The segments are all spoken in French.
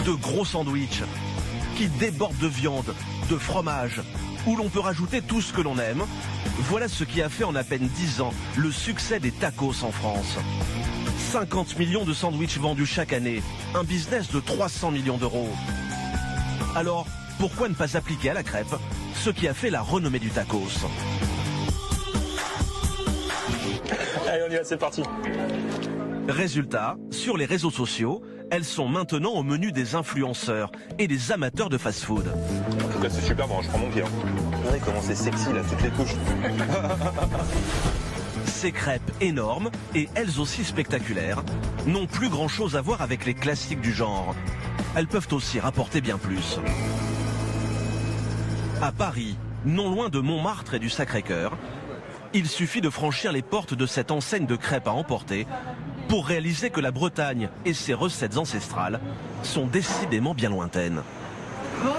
De gros sandwichs qui débordent de viande, de fromage, où l'on peut rajouter tout ce que l'on aime. Voilà ce qui a fait en à peine 10 ans le succès des tacos en France. 50 millions de sandwichs vendus chaque année, un business de 300 millions d'euros. Alors, pourquoi ne pas appliquer à la crêpe ce qui a fait la renommée du tacos? Allez, on y va, c'est parti. Résultat, sur les réseaux sociaux, elles sont maintenant au menu des influenceurs et des amateurs de fast-food. En tout cas, c'est super bon, je prends mon pied. Regardez comment c'est sexy là, toutes les couches. Ces crêpes énormes et elles aussi spectaculaires n'ont plus grand chose à voir avec les classiques du genre. Elles peuvent aussi rapporter bien plus. À Paris, non loin de Montmartre et du Sacré-Cœur, il suffit de franchir les portes de cette enseigne de crêpes à emporter pour réaliser que la Bretagne et ses recettes ancestrales sont décidément bien lointaines. Bonjour,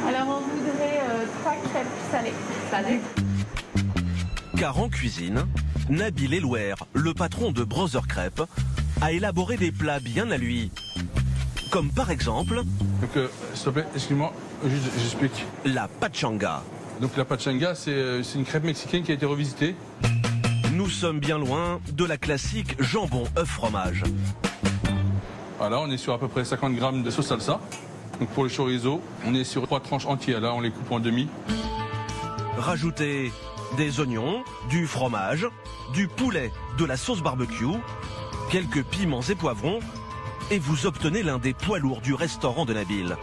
alors on voudrait 3 crêpes salées. Salées. Car en cuisine, Nabil Elouer, le patron de Brother Crêpes, a élaboré des plats bien à lui. Comme par exemple... Donc, s'il te plaît, excuse-moi, j'explique. La pachanga. Donc la pachanga, c'est une crêpe mexicaine qui a été revisitée. Nous sommes bien loin de la classique jambon œuf fromage. Voilà, on est sur à peu près 50 grammes de sauce salsa. Donc pour le chorizo, on est sur 3 tranches entières, là on les coupe en demi. Rajoutez des oignons, du fromage, du poulet, de la sauce barbecue, quelques piments et poivrons, et vous obtenez l'un des poids lourds du restaurant de Nabil.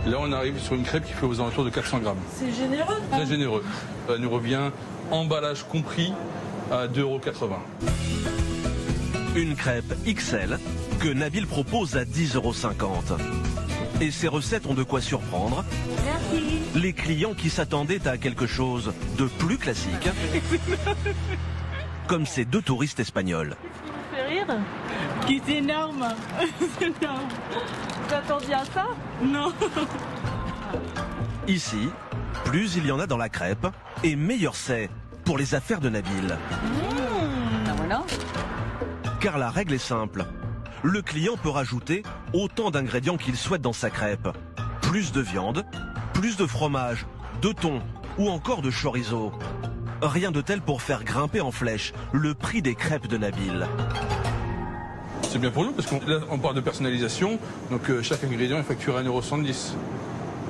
Là on arrive sur une crêpe qui fait aux alentours de 400 grammes. C'est généreux. Très généreux. Ça nous revient, emballage compris, à 2,80 €. Une crêpe XL que Nabil propose à 10,50 €. Et ces recettes ont de quoi surprendre. Merci. Les clients qui s'attendaient à quelque chose de plus classique, comme ces 2 touristes espagnols. Ça fait rire. C'est énorme. C'est énorme. Vous attendiez à ça? Non. Ici, plus il y en a dans la crêpe, et meilleur c'est pour les affaires de Nabil. Voilà. Car la règle est simple. Le client peut rajouter autant d'ingrédients qu'il souhaite dans sa crêpe. Plus de viande, plus de fromage, de thon ou encore de chorizo. Rien de tel pour faire grimper en flèche le prix des crêpes de Nabil. C'est bien pour nous parce qu'on parle de personnalisation, donc chaque ingrédient est facturé à 1,70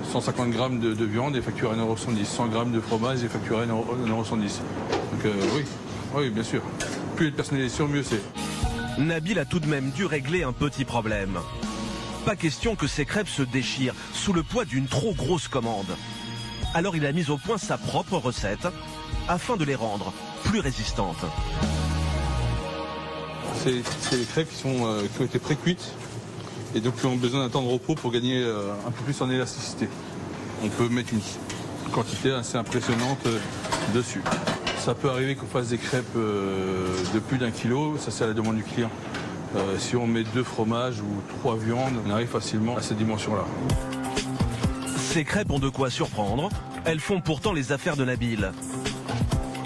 €. 150 grammes de viande est facturé à 1,70 €. 100 grammes de fromage est facturé à 1,70 €. Donc oui, bien sûr. Plus il y a de personnalisation, mieux c'est. Nabil a tout de même dû régler un petit problème. Pas question que ses crêpes se déchirent sous le poids d'une trop grosse commande. Alors il a mis au point sa propre recette afin de les rendre plus résistantes. C'est les crêpes qui ont été pré-cuites et donc qui ont besoin d'un temps de repos pour gagner un peu plus en élasticité. On peut mettre une quantité assez impressionnante dessus. Ça peut arriver qu'on fasse des crêpes de plus d'1 kilo, ça c'est à la demande du client. Si on met 2 fromages ou 3 viandes, on arrive facilement à ces dimensions-là. Ces crêpes ont de quoi surprendre, elles font pourtant les affaires de Nabil.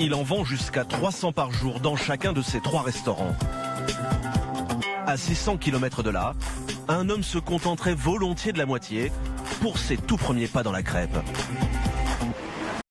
Il en vend jusqu'à 300 par jour dans chacun de ses 3 restaurants. À 600 km de là, un homme se contenterait volontiers de la moitié pour ses tout premiers pas dans la crêpe.